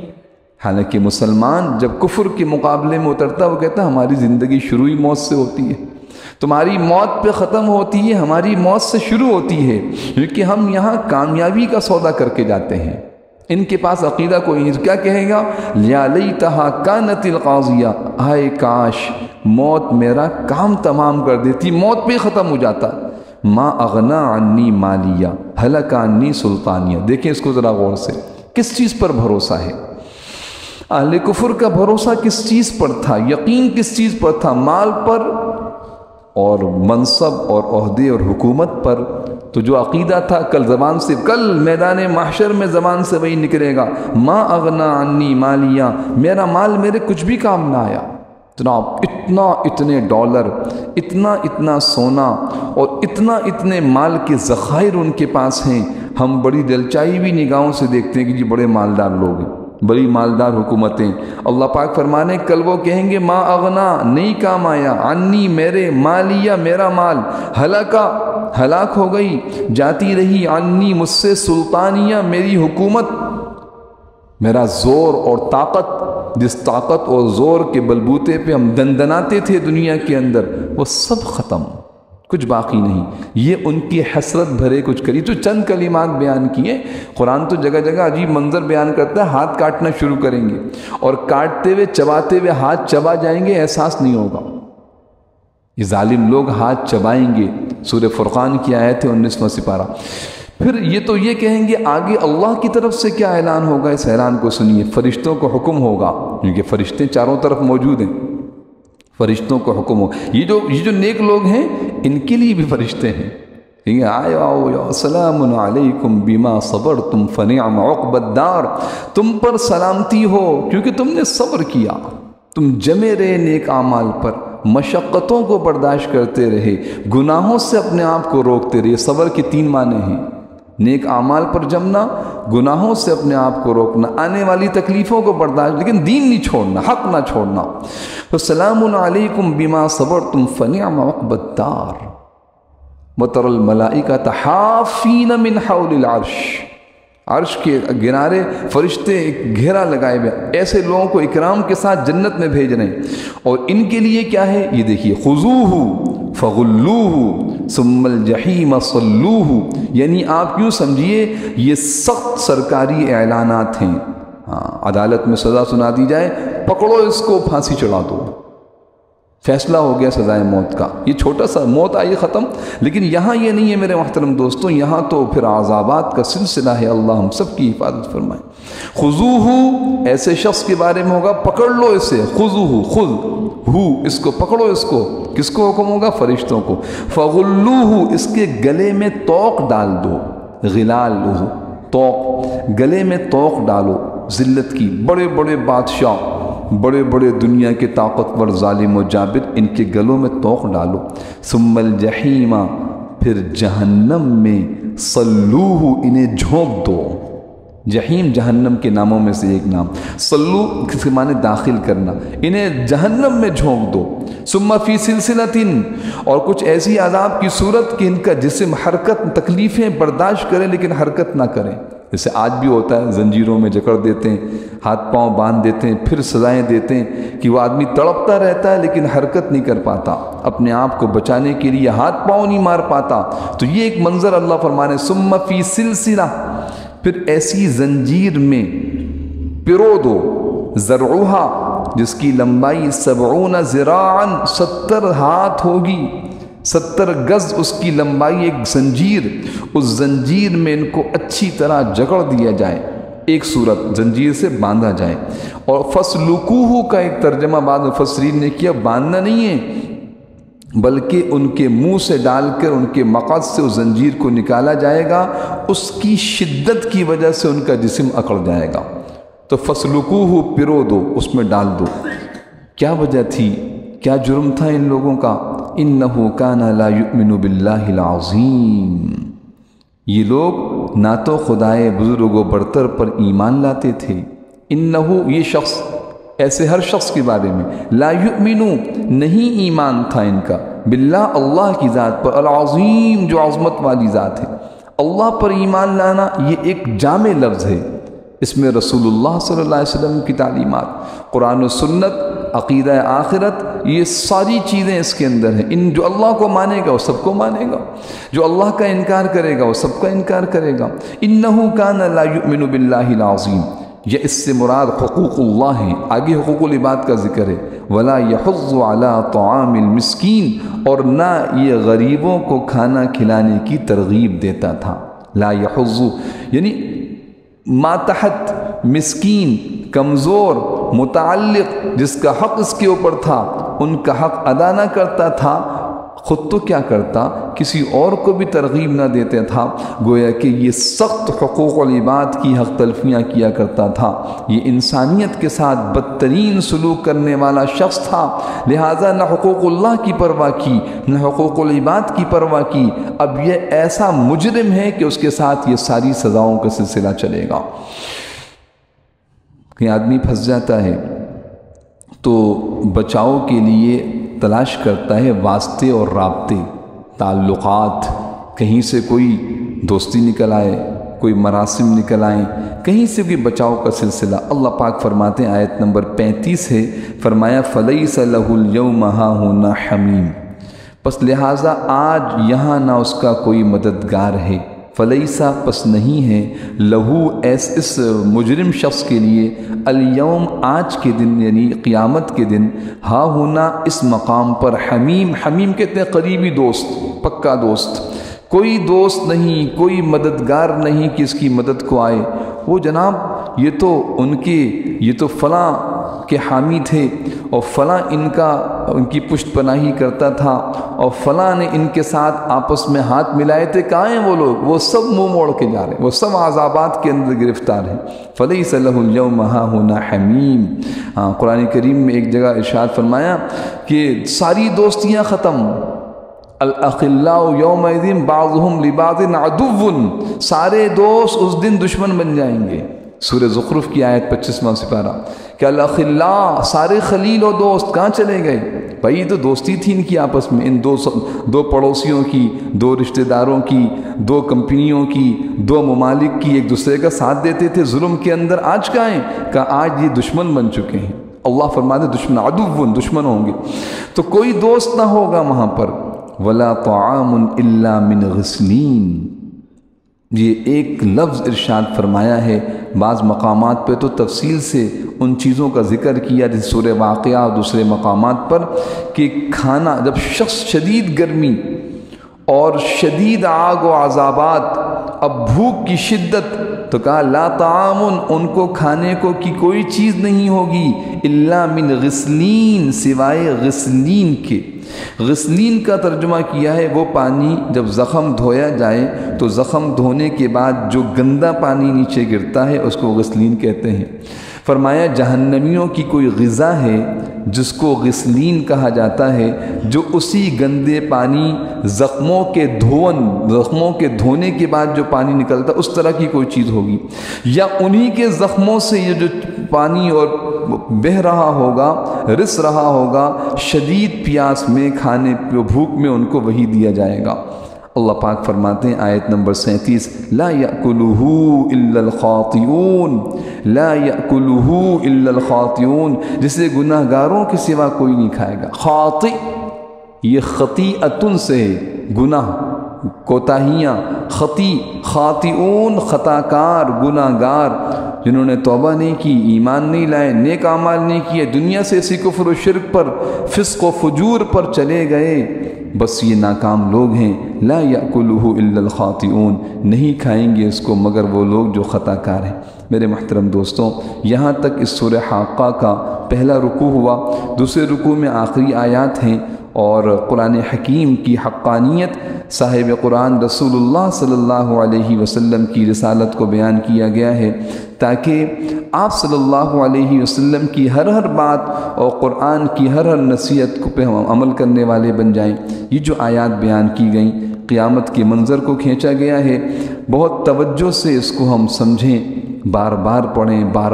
حالانکہ مسلمان جب کفر کے مقابلے میں اترتا ہے، وہ کہتا ہے ہماری زندگی شروع ہی موت سے ہوتی ہے، تمہاری موت پہ ختم ہوتی ہے، ہماری موت سے شروع ہوتی ہے، کیونکہ ہم یہاں کامیابی کا سودا کر کے جاتے ہیں۔ ان کے پاس عقیدہ کوئی نہیں، کیا کہے گا؟ یا لیتہا کانت القاضیہ، ہائے کاش موت میرا کام تمام کر دیتی، موت پہ ختم ہو جاتا۔ ما اغنا عنی مالیہ ہلک عنی سلطانیہ۔ دیکھیں اس کو ذرا غور سے، کس چیز پر بھروسہ ہے؟ اہل کفر کا بھروسہ کس چیز پر تھا؟ یقین کس چیز پر تھا؟ مال پر اور منصب اور عہدے اور حکومت پر۔ تو جو عقیدہ تھا کل زبان سے، کل میدان محشر میں زبان سے وہی نکلے گا، ما اغنا عنی مالیہ، میرا مال میرے کچھ بھی کام نہ آیا۔ جناب اتنے ڈالر، اتنا سونا اور اتنے مال کے ذخائر ان کے پاس ہیں، ہم بڑی دلچائی بھی نگاہوں سے دیکھتے ہیں کہ جی بڑے مالدار لوگ ہیں، بڑی مالدار حکومتیں۔ اللہ پاک فرمانے کل وہ کہیں گے ما اغنا، نہیں کام آیا، عنی میرے، مالیہ میرا مال، ہلاک ہو گئی، جاتی رہی، عنی مجھ سے، سلطانیہ میری حکومت، میرا زور اور طاقت، جس طاقت اور زور کے بلبوتے پہ ہم دندناتے تھے دنیا کے اندر، وہ سب ختم، کچھ باقی نہیں۔ یہ ان کی حسرت بھرے کچھ کری تو چند کلمات بیان کیے۔ قرآن تو جگہ جگہ عجیب منظر بیان کرتا ہے، ہاتھ کاٹنا شروع کریں گے اور کاٹتے ہوئے چباتے ہوئے ہاتھ چبا جائیں گے، احساس نہیں ہوگا۔ یہ ظالم لوگ ہاتھ چبائیں گے، سورہ فرقان کی آیت ہے 19واں سپارہ۔ پھر یہ تو یہ کہیں گے آگے اللہ کی طرف سے کیا اعلان ہوگا، اس اعلان کو سنیے۔ فرشتوں کو حکم ہوگا، کیونکہ فرشتے چاروں طرف موجود ہیں، فرشتوں کو حکم ہو۔ یہ جو نیک لوگ ہیں ان کے لیے بھی فرشتے ہیں، کہیں گے آؤ سلام علیکم بما صبرتم فنعم عقبى الدار، تم پر سلامتی ہو کیونکہ تم نے صبر کیا، تم جمے رہے نیک اعمال پر، مشقتوں کو برداشت کرتے رہے، گناہوں سے اپنے آپ کو روکتے رہے۔ صبر کے 3 معنی ہیں، نیک اعمال پر جمنا، گناہوں سے اپنے آپ کو روکنا، آنے والی تکلیفوں کو برداشت، لیکن دین نہیں چھوڑنا، حق نہ چھوڑنا۔ تو سلام علیکم بما صبرتم فنعم عقبى الدار وترى الملائکۃ حافین من حول العرش، عرش کے کنارے فرشتے گھیرا لگائے ہوئے، ایسے لوگوں کو اکرام کے ساتھ جنت میں بھیج رہے ہیں، اور ان کے لیے کیا ہے یہ دیکھیے، خذوہ فغلوہ ثم الجحیم صلوہ، یعنی آپ کیوں سمجھیے یہ سخت سرکاری اعلانات ہیں۔ عدالت میں سزا سنا دی جائے، پکڑو اس کو، پھانسی چڑھا دو، فیصلہ ہو گیا سزائے موت کا۔ یہ چھوٹا سا موت آئی ختم، لیکن یہاں یہ نہیں ہے میرے محترم دوستوں، یہاں تو پھر عذابات کا سلسلہ ہے، اللہ ہم سب کی حفاظت فرمائے۔ خذوہ ایسے شخص کے بارے میں ہوگا، پکڑ لو اسے، خذوہ، خذ اس کو پکڑو، اس کو، کس کو حکم ہوگا؟ فرشتوں کو۔ فغلوہ اس کے گلے میں توق ڈال دو، غلالہ توق، گلے میں توق ڈالو ذلت کی، بڑے بڑے بادشاہ، بڑے بڑے دنیا کے طاقتور ظالم و جابر، ان کے گلوں میں توق ڈالو۔ ثم الجحیم پھر جہنم میں، صلوہ انہیں جھونک دو۔ جہیم جہنم کے ناموں میں سے ایک نام، صلو کس کے معنی داخل کرنا، انہیں جہنم میں جھونک دو۔ ثم فی سلسلۃ، اور کچھ ایسی عذاب کی صورت کہ ان کا جسم حرکت، تکلیفیں برداشت کرے لیکن حرکت نہ کریں، جیسے آج بھی ہوتا ہے، زنجیروں میں جکڑ دیتے ہیں، ہاتھ پاؤں باندھ دیتے ہیں، پھر سزائیں دیتے ہیں کہ وہ آدمی تڑپتا رہتا ہے لیکن حرکت نہیں کر پاتا، اپنے آپ کو بچانے کے لیے ہاتھ پاؤں نہیں مار پاتا۔ تو یہ ایک منظر اللہ فرمانے، ثم فی سلسلہ، پھر ایسی زنجیر میں پرو دو، ذرعھا جس کی لمبائی 70 ذراعا 70 ہاتھ ہوگی، 70 گز اس کی لمبائی ایک زنجیر، اس زنجیر میں ان کو اچھی طرح جکڑ دیا جائے، ایک صورت زنجیر سے باندھا جائے۔ اور فسلکوہ کا ایک ترجمہ بعض مفسرین نے کیا، باندھنا نہیں ہے بلکہ ان کے منہ سے ڈال کر ان کے مقعد سے اس زنجیر کو نکالا جائے گا، اس کی شدت کی وجہ سے ان کا جسم اکڑ جائے گا۔ تو فسلکوہ پرو دو، اس میں ڈال دو۔ کیا وجہ تھی، کیا جرم تھا ان لوگوں کا؟ انہ کان لا یؤمن باللہ العظیم، یہ لوگ نہ تو خدائے بزرگ و برتر پر ایمان لاتے تھے۔ انہو یہ شخص، ایسے ہر شخص کے بارے میں، لا یؤمنو نہیں ایمان تھا ان کا، باللہ اللہ کی ذات پر، العظیم جو عظمت والی ذات ہے۔ اللہ پر ایمان لانا یہ ایک جامع لفظ ہے، اس میں رسول اللہ صلی اللہ علیہ وسلم کی تعلیمات، قرآن و سنت، عقیدہ آخرت، یہ ساری چیزیں اس کے اندر ہیں۔ ان جو اللہ کو مانے گا وہ سب کو مانے گا، جو اللہ کا انکار کرے گا وہ سب کا انکار کرے گا۔ انہ کان لا یؤمن باللہ العظیم، یا اس سے مراد حقوق اللہ ہیں، آگے حقوق العباد کا ذکر ہے، ولا یحض علی طعام المسکین، اور نہ یہ غریبوں کو کھانا کھلانے کی ترغیب دیتا تھا۔ لا یحض یعنی ماتحت، مسکین، کمزور، متعلق، جس کا حق اس کے اوپر تھا ان کا حق ادا نہ کرتا تھا، خود تو کیا کرتا، کسی اور کو بھی ترغیب نہ دیتا تھا۔ گویا کہ یہ سخت حقوق العباد کی حق تلفیاں کیا کرتا تھا، یہ انسانیت کے ساتھ بدترین سلوک کرنے والا شخص تھا، لہٰذا نہ حقوق اللہ کی پرواہ کی نہ حقوق العباد کی پرواہ کی۔ اب یہ ایسا مجرم ہے کہ اس کے ساتھ یہ ساری سزاؤں کا سلسلہ چلے گا۔ کہ آدمی پھنس جاتا ہے تو بچاؤ کے لیے تلاش کرتا ہے واسطے اور رابطے، تعلقات، کہیں سے کوئی دوستی نکل آئے، کوئی مراسم نکل آئیں، کہیں سے بھی بچاؤ کا سلسلہ۔ اللہ پاک فرماتے ہیں، آیت نمبر 35 ہے، فرمایا فَلَيْسَ لَهُ الْيَوْمَ هَاهُنَا حَمِيمٌ، پس لہٰذا آج یہاں نہ اس کا کوئی مددگار ہے، فلیسا پس نہیں ہے، لہو اس مجرم شخص کے لیے، الیوم آج کے دن یعنی قیامت کے دن، ہا ہونا اس مقام پر، حمیم، حمیم کہتے ہیں قریبی دوست، پکا دوست، کوئی دوست نہیں، کوئی مددگار نہیں کہ اس کی مدد کو آئے۔ وہ جناب یہ تو فلاں کے حامی تھے، اور فلاں ان کی پشت پناہی کرتا تھا، اور فلاں نے ان کے ساتھ آپس میں ہاتھ ملائے تھے، کہاں ہیں وہ لوگ؟ وہ سب منہ موڑ کے جا رہے ہیں، وہ سب عذابات کے اندر گرفتار ہیں۔ فَلَيْسَ لَهُ الْيَوْمَ هَاهُنَا حَمِيمٌ، قرآن کریم میں ایک جگہ ارشاد فرمایا کہ ساری دوستیاں ختم، الاخلاء یومئذ بعضهم لبعض عدو، سارے دوست اس دن دشمن بن جائیں گے۔ سورہ زخرف کی آیت 25واں سپارہ کہ الاخلاء، سارے خلیل و دوست کہاں چلے گئے؟ بھائی تو دوستی تھی ان کی آپس میں، ان دو پڑوسیوں کی، دو رشتہ داروں کی، دو کمپنیوں کی، دو ممالک کی، ایک دوسرے کا ساتھ دیتے تھے ظلم کے اندر، آج کہاں ہیں؟ کہ آج یہ دشمن بن چکے ہیں۔ اللہ فرماتے دشمن، عدو، دشمن ہوں گے، تو کوئی دوست نہ ہوگا وہاں پر۔ وَلَا طَعَامٌ إِلَّا مِنْ غِسْلِينَ، یہ ایک لفظ ارشاد فرمایا ہے، بعض مقامات پہ تو تفصیل سے ان چیزوں کا ذکر کیا، جیسے سورہ واقعہ اور دوسرے مقامات پر، کہ کھانا جب شخص شدید گرمی اور شدید آگ و عذابات، اب بھوک کی شدت، تو کہا لا طعام، ان کو کھانے کو کی کوئی چیز نہیں ہوگی، الا من غسلین، سوائے غسلین کے۔ غسلین کا ترجمہ کیا ہے وہ پانی جب زخم دھویا جائے تو زخم دھونے کے بعد جو گندا پانی نیچے گرتا ہے اس کو غسلین کہتے ہیں۔ فرمایا جہنمیوں کی کوئی غذا ہے جس کو غسلین کہا جاتا ہے، جو اسی گندے پانی زخموں کے دھونے کے بعد جو پانی نکلتا اس طرح کی کوئی چیز ہوگی، یا انہی کے زخموں سے یہ جو پانی اور بہہ رہا ہوگا، رس رہا ہوگا، شدید پیاس میں، کھانے بھوک میں ان کو وہی دیا جائے گا۔ اللہ پاک فرماتے ہیں آیت نمبر 37، لا یأکلہ الا الخاطئون، لا یأکلہ الا الخاطئون، جسے گناہ گاروں کے سوا کوئی نہیں کھائے گا۔ خاطئ یہ خطیئتن سے گناہ، کوتاہیاں، خاطئون خطاکار، گناہ گار، جنہوں نے توبہ نہیں کی، ایمان نہیں لائے، نیک اعمال نہیں کیے، دنیا سے اسی کفر و شرک پر، فسق و فجور پر چلے گئے، بس یہ ناکام لوگ ہیں۔ لا یأکلہ الا الخاطئون، نہیں کھائیں گے اس کو مگر وہ لوگ جو خطا کار ہیں۔ میرے محترم دوستوں، یہاں تک اس سورہ حاقہ کا پہلا رکوع ہوا، دوسرے رکوع میں آخری آیات ہیں، اور قرآن حکیم کی حقانیت، صاحب قرآن رسول اللہ صلی اللہ علیہ وسلم کی رسالت کو بیان کیا گیا ہے، تاکہ آپ صلی اللہ علیہ وسلم کی ہر بات اور قرآن کی ہر نصیحت کو پہ ہم عمل کرنے والے بن جائیں۔ یہ جو آیات بیان کی گئیں، قیامت کے منظر کو کھینچا گیا ہے، بہت توجہ سے اس کو ہم سمجھیں، بار بار پڑھیں، بار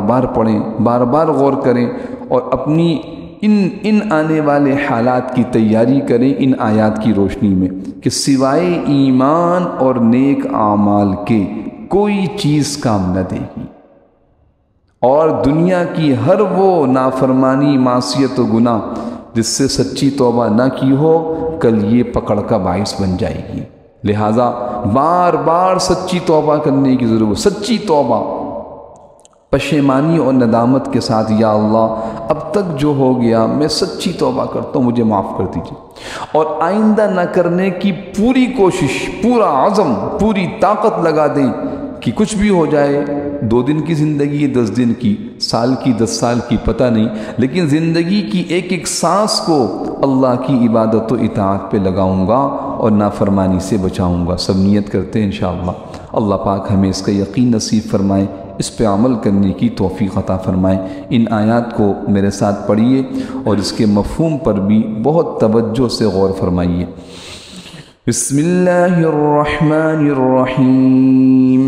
بار غور کریں، اور اپنی ان آنے والے حالات کی تیاری کریں ان آیات کی روشنی میں، کہ سوائے ایمان اور نیک اعمال کے کوئی چیز کام نہ دے گی، اور دنیا کی ہر وہ نافرمانی، معصیت و گناہ جس سے سچی توبہ نہ کی ہو، کل یہ پکڑ کا باعث بن جائے گی۔ لہٰذا بار بار سچی توبہ کرنے کی ضرورت، سچی توبہ، پشیمانی اور ندامت کے ساتھ، یا اللہ اب تک جو ہو گیا میں سچی توبہ کرتا ہوں، مجھے معاف کر دیجیے، اور آئندہ نہ کرنے کی پوری کوشش، پورا عزم، پوری طاقت لگا دیں کہ کچھ بھی ہو جائے، 2 دن کی زندگی، 10 دن کی، سال کی، 10 سال کی، پتہ نہیں، لیکن زندگی کی ایک ایک سانس کو اللہ کی عبادت و اطاعت پہ لگاؤں گا اور نافرمانی سے بچاؤں گا۔ سب نیت کرتے ہیں انشاءاللہ۔ اللہ پاک ہمیں اس کا یقین نصیب فرمائے، اس پہ عمل کرنے کی توفیق عطا فرمائے۔ ان آیات کو میرے ساتھ پڑھیے اور اس کے مفہوم پر بھی بہت توجہ سے غور فرمائیے۔ بسم اللہ الرحمن الرحیم۔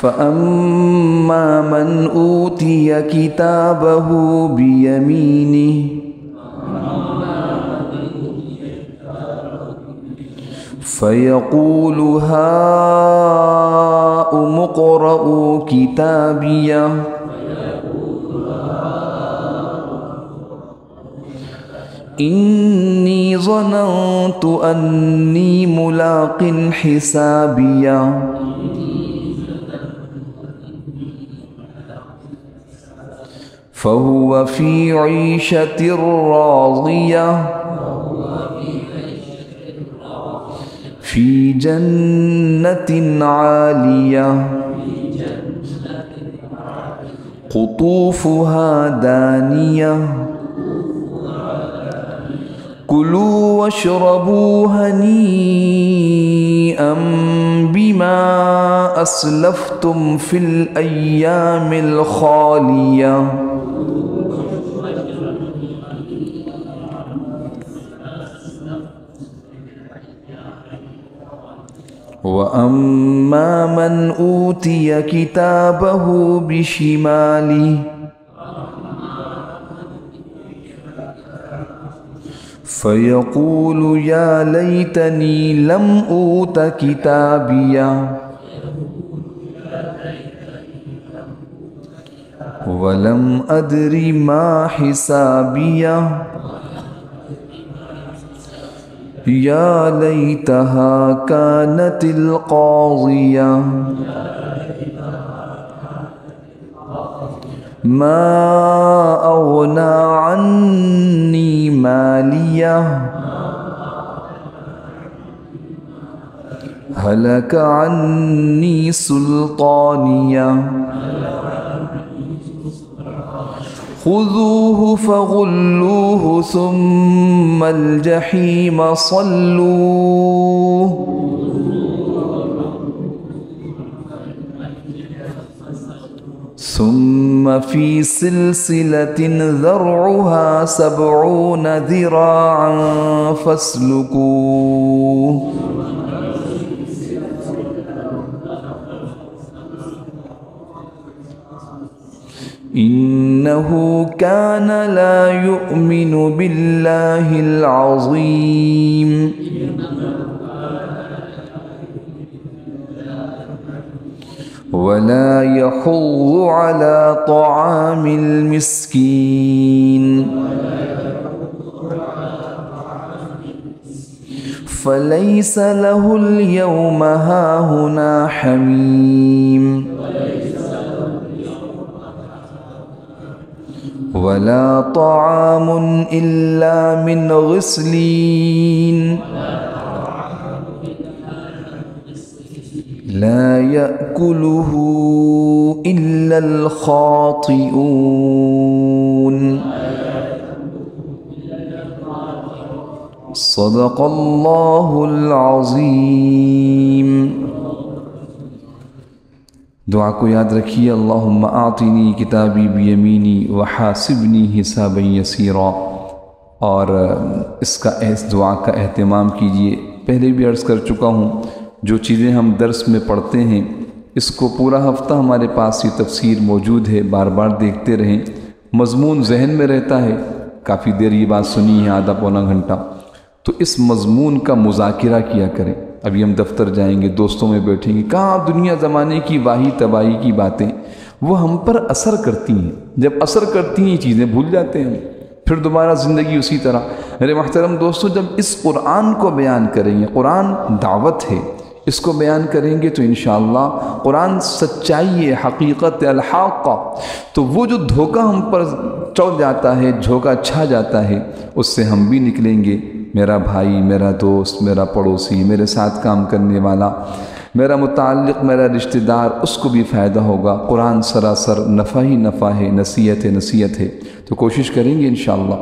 فَأَمَّا مَنْ أُوتِيَ كِتَابَهُ بِيَمِينِهِ فَيَقُولُ هَاؤُمُ اقْرَءُوا كِتَابِيَهْ إِنِّي ظَنَنْتُ أَنِّي مُلَاقٍ حِسَابِيَهْ فَهُوَ فِي عِيشَةٍ رَاضِيَةٍ فِي جَنَّةٍ عَالِيَةٍ قُطُوفُهَا دَانِيَةٌ كُلُوا وَاشْرَبُوا هَنِيئًا بِمَا أَسْلَفْتُمْ فِي الْأَيَّامِ الْخَالِيَةِ وَأَمَّا مَنْ أُوتِيَ كِتَابَهُ بِشِمَالِهِ فَيَقُولُ يَا لَيْتَنِي لَمْ أُوتَ كِتَابِيَهْ وَلَمْ أَدْرِ مَا حِسَابِيَهْ يَا لَيْتَهَا كَانَتِ الْقَاضِيَةَ مَا أَغْنَى عَنِّي مَالِيَهْ هَلَكَ عَنِّي سُلْطَانِيَهْ خُذُوهُ فَغُلُّوهُ ثُمَّ الْجَحِيمَ صَلُّوهُ ثُمَّ فِي سِلْسِلَةٍ ذَرْعُهَا 70 ذِرَاعًا فَاسْلُكُوهُ إِنَّهُ كَانَ لَا يُؤْمِنُ بِاللَّهِ الْعَظِيمِ وَلَا يَحُضُّ عَلَى طَعَامِ الْمِسْكِينِ فَلَيْسَ لَهُ الْيَوْمَ هَاهُنَا حَمِيمٌ وَلَا طَعَامٌ إِلَّا مِنْ غِسْلِينٍ لَا يَأْكُلُهُ إِلَّا الْخَاطِئُونَ صدق اللہ العظیم۔ دعا کو یاد رکھیے، اللہم اعطنی کتابی بیمینی وحاسبنی حسابا یسیرا، اور اس دعا کا اہتمام کیجئے۔ پہلے بھی عرض کر چکا ہوں، جو چیزیں ہم درس میں پڑھتے ہیں اس کو پورا ہفتہ ہمارے پاس یہ تفسیر موجود ہے، بار بار دیکھتے رہیں، مضمون ذہن میں رہتا ہے۔ کافی دیر یہ بات سنی ہے، آدھا پونا گھنٹہ، تو اس مضمون کا مذاکرہ کیا کریں۔ ابھی ہم دفتر جائیں گے، دوستوں میں بیٹھیں گے، کہاں دنیا زمانے کی واہی تباہی کی باتیں وہ ہم پر اثر کرتی ہیں۔ جب اثر کرتی ہیں یہ چیزیں بھول جاتے ہیں، پھر دوبارہ زندگی اسی طرح۔ میرے محترم دوستوں، جب اس قرآن کو بیان کریں گے، قرآن دعوت ہے، اس کو بیان کریں گے تو انشاءاللہ قرآن سچائی ہے، حقیقت الحاقہ، تو وہ جو دھوکہ ہم پر چڑھ جاتا ہے، دھوکہ چھا جاتا ہے، اس سے ہم بھی نکلیں گے۔ میرا بھائی، میرا دوست، میرا پڑوسی، میرے ساتھ کام کرنے والا، میرا متعلق، میرا رشتہ دار، اس کو بھی فائدہ ہوگا۔ قرآن سراسر نفع ہی نفع ہے، نصیحت ہے، تو کوشش کریں گے انشاءاللہ۔